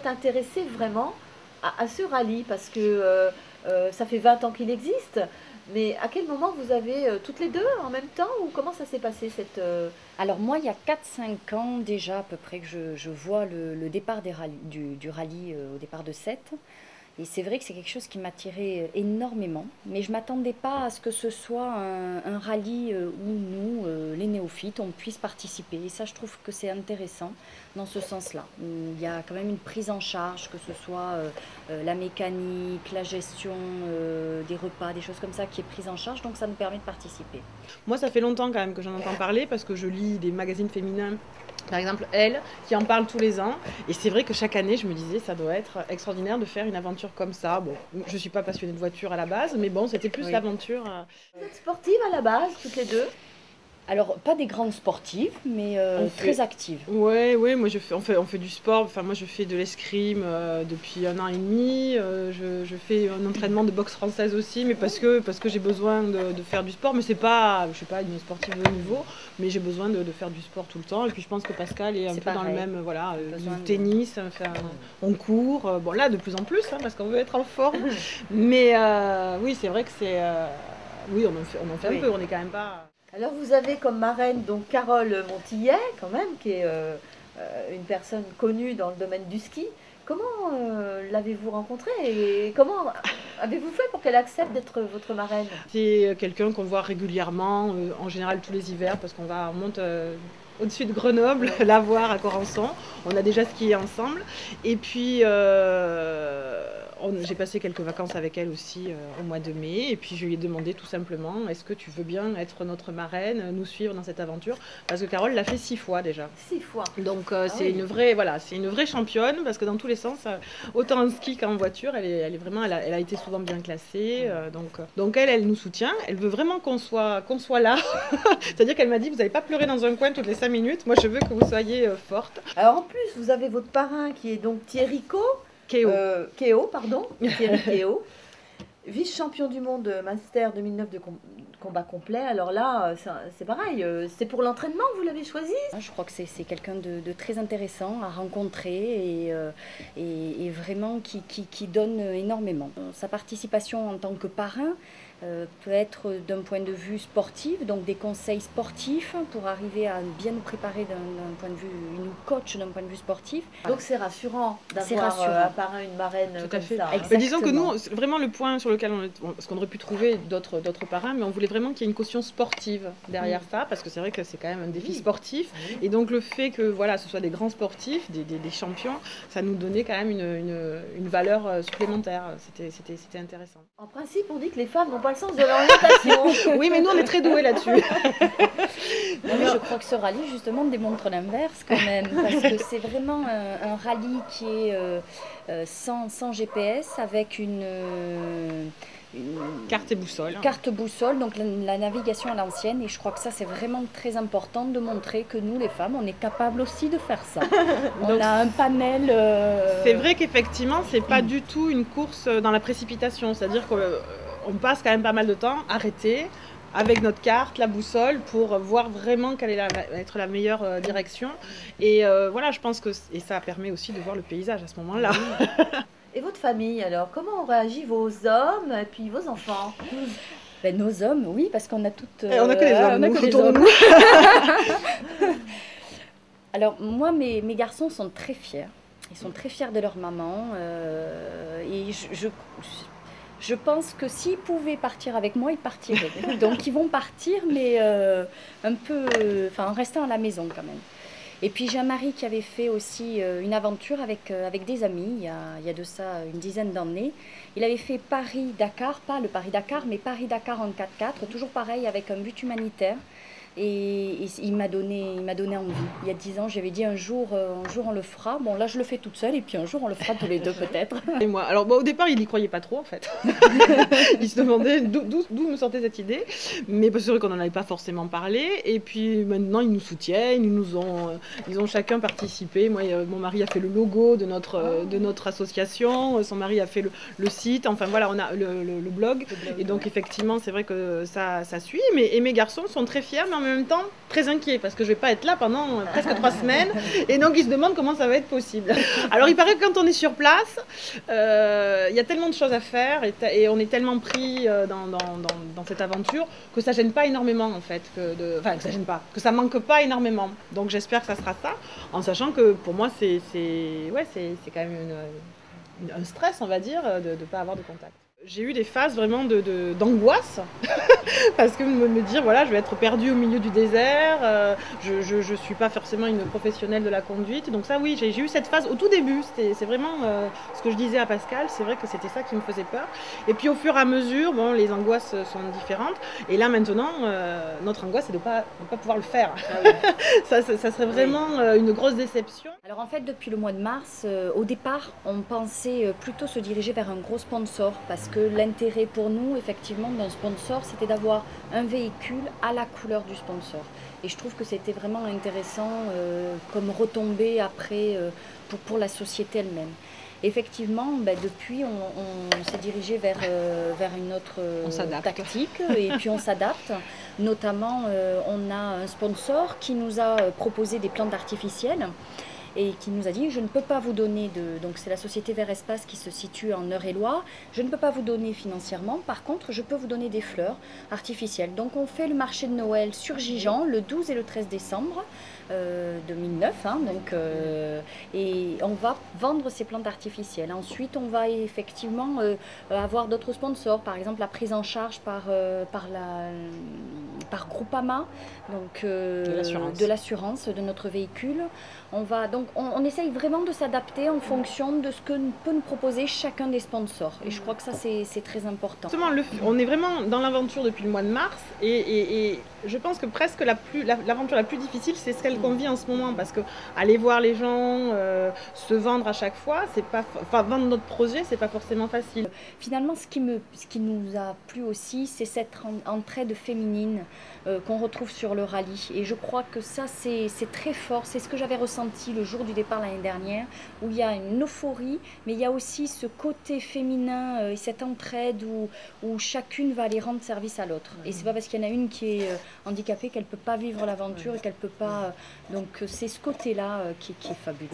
Intéressé vraiment à ce rallye parce que ça fait 20 ans qu'il existe, mais à quel moment vous avez toutes les deux en même temps ou comment ça s'est passé cette... Alors moi il y a 4-5 ans déjà à peu près que je vois le départ du rallye au départ de Sète. Et c'est vrai que c'est quelque chose qui m'attirait énormément, mais je ne m'attendais pas à ce que ce soit un rallye où nous, les néophytes, on puisse participer. Et ça, je trouve que c'est intéressant dans ce sens-là. Il y a quand même une prise en charge, que ce soit la mécanique, la gestion des repas, des choses comme ça qui est prise en charge, donc ça nous permet de participer. Moi, ça fait longtemps quand même que j'en entends parler parce que je lis des magazines féminins. Par exemple, Elle, qui en parle tous les ans. Et c'est vrai que chaque année, je me disais, ça doit être extraordinaire de faire une aventure comme ça. Bon, je ne suis pas passionnée de voiture à la base, mais bon, c'était plus l'aventure. Vous êtes sportive à la base, toutes les deux? Alors, pas des grandes sportives, mais très actives. Ouais, moi on fait du sport. Enfin, moi je fais de l'escrime depuis 1 an et demi. Je fais un entraînement de boxe française aussi, mais parce que j'ai besoin de faire du sport. Mais c'est pas, je suis pas une sportive de haut niveau, mais j'ai besoin de faire du sport tout le temps. Et puis je pense que Pascal est un peu pareil. dans le même, voilà, du tennis. Enfin, on court. Bon là de plus en plus, hein, parce qu'on veut être en forme. Mais oui, c'est vrai que c'est, oui, on en fait un peu. On est quand même pas. Alors vous avez comme marraine donc Carole Montillet quand même, qui est une personne connue dans le domaine du ski. Comment l'avez-vous rencontrée et comment avez-vous fait pour qu'elle accepte d'être votre marraine? C'est quelqu'un qu'on voit régulièrement, en général tous les hivers, parce qu'on monte au-dessus de Grenoble, la voir à Corançon. On a déjà skié ensemble. Et puis, j'ai passé quelques vacances avec elle aussi au mois de mai. Et puis, je lui ai demandé tout simplement, est-ce que tu veux bien être notre marraine, nous suivre dans cette aventure? Parce que Carole l'a fait 6 fois déjà. 6 fois. Donc, c'est une vraie, voilà, c'est une vraie championne, parce que dans tous les sens, autant en ski qu'en voiture, elle a été souvent bien classée. Donc elle nous soutient. Elle veut vraiment qu'on soit là. C'est-à-dire qu'elle m'a dit, vous n'allez pas pleurer dans un coin toutes les 5 minutes. Moi, je veux que vous soyez forte. Alors en plus, vous avez votre parrain qui est donc Thierry Kéo, pardon, Thierry Kéo, vice-champion du monde Master 2009 de combat complet. Alors là, c'est pareil, c'est pour l'entraînement que vous l'avez choisi? Je crois que c'est quelqu'un de très intéressant à rencontrer et vraiment qui donne énormément. Sa participation en tant que parrain peut être d'un point de vue sportif, donc des conseils sportifs pour arriver à bien nous préparer d'un point de vue, nous coach d'un point de vue sportif. Donc c'est rassurant d'avoir un parrain, une marraine comme ça. Mais disons que nous, vraiment le point sur lequel parce qu'on aurait pu trouver d'autres parrains, mais on voulait vraiment qu'il y ait une caution sportive derrière ça, parce que c'est vrai que c'est quand même un défi sportif. Et donc le fait que voilà, ce soit des grands sportifs, des champions, ça nous donnait quand même une valeur supplémentaire. C'était intéressant. En principe, on dit que les femmes n'ont pas le sens de l'orientation. Oui, mais nous, on est très doués là-dessus. Mais je crois que ce rallye, justement, démontre l'inverse quand même. Parce que c'est vraiment un rallye qui est sans GPS, avec une carte et boussole. Carte boussole, donc la navigation à l'ancienne. Et je crois que ça, c'est vraiment très important de montrer que nous, les femmes, on est capables aussi de faire ça. On a un panel... C'est vrai qu'effectivement, c'est pas du tout une course dans la précipitation. C'est-à-dire qu'on passe quand même pas mal de temps arrêté avec notre carte, la boussole, pour voir vraiment quelle va être la meilleure direction. Et voilà, je pense que ça permet aussi de voir le paysage à ce moment-là. Et votre famille, alors, comment ont réagi vos hommes et puis vos enfants? Ben, nos hommes, oui, parce qu'on a toutes... on a que les hommes, on a que les hommes. Alors, moi, mes garçons sont très fiers. Ils sont très fiers de leur maman. Et je pense que s'ils pouvaient partir avec moi, ils partiraient. Donc, ils vont partir, mais un peu... Enfin, en restant à la maison, quand même. Et puis j'ai un mari qui avait fait aussi une aventure avec des amis, il y a de ça une dizaine d'années. Il avait fait Paris-Dakar, pas le Paris-Dakar, mais Paris-Dakar en 4x4, toujours pareil avec un but humanitaire. Et il m'a donné envie. Il y a 10 ans, j'avais dit un jour on le fera. Bon, là, je le fais toute seule et puis un jour, on le fera tous les deux peut-être. Et moi, alors au départ, il n'y croyait pas trop en fait. Il se demandait d'où me sortait cette idée. Mais c'est vrai qu'on n'en avait pas forcément parlé. Et puis maintenant, ils nous soutiennent, ils ont chacun participé. Moi, mon mari a fait le logo de notre association. Son mari a fait le site. Enfin voilà, on a le blog. Et donc effectivement, c'est vrai que ça suit. Et mes garçons sont très fiers, mais en même temps très inquiets parce que je vais pas être là pendant presque 3 semaines. Et donc ils se demandent comment ça va être possible. Alors il paraît que quand on est sur place, il y a tellement de choses à faire et on est tellement pris dans cette aventure que ça gêne pas énormément en fait, que ça gêne pas, que ça manque pas énormément. Donc j'espère que ça sera ça, en sachant que pour moi c'est quand même un stress, on va dire, de ne pas avoir de contact. J'ai eu des phases vraiment d'angoisse, parce que me dire, voilà, je vais être perdue au milieu du désert, je ne suis pas forcément une professionnelle de la conduite. Donc ça, oui, j'ai eu cette phase au tout début. C'est vraiment ce que je disais à Pascal, c'est vrai que c'était ça qui me faisait peur. Et puis au fur et à mesure, bon, les angoisses sont différentes. Et là, maintenant, notre angoisse, c'est de ne pas pouvoir le faire. Ah oui. ça serait vraiment une grosse déception. Alors en fait, depuis le mois de mars, au départ, on pensait plutôt se diriger vers un gros sponsor parce que l'intérêt pour nous, effectivement, d'un sponsor, c'était d'avoir un véhicule à la couleur du sponsor. Et je trouve que c'était vraiment intéressant comme retombée après pour la société elle-même. Effectivement, depuis, on s'est dirigé vers une autre tactique et puis on s'adapte. Notamment, on a un sponsor qui nous a proposé des plantes artificielles et qui nous a dit, je ne peux pas vous donner donc c'est la société Vert Espace qui se situe en Eure-et-Loir, je ne peux pas vous donner financièrement, par contre je peux vous donner des fleurs artificielles. Donc on fait le marché de Noël sur Gijan le 12 et le 13 décembre 2009, et on va vendre ces plantes artificielles. Ensuite on va effectivement avoir d'autres sponsors, par exemple la prise en charge par Groupama, donc de l'assurance de notre véhicule. On essaye vraiment de s'adapter en fonction de ce que peut nous proposer chacun des sponsors. Et je crois que ça, c'est très important. Justement, on est vraiment dans l'aventure depuis le mois de mars. Et je pense que presque l'aventure la plus difficile, c'est celle qu'on vit en ce moment. Parce que aller voir les gens, se vendre à chaque fois, vendre notre projet, c'est pas forcément facile. Finalement, ce qui nous a plu aussi, c'est cette entraide féminine qu'on retrouve sur le rallye. Et je crois que ça, c'est très fort. C'est ce que j'avais ressenti le jour du départ l'année dernière, où il y a une euphorie, mais il y a aussi ce côté féminin et cette entraide où chacune va aller rendre service à l'autre. Et c'est pas parce qu'il y en a une qui est handicapée qu'elle peut pas vivre l'aventure et qu'elle peut pas... Donc c'est ce côté-là qui est fabuleux.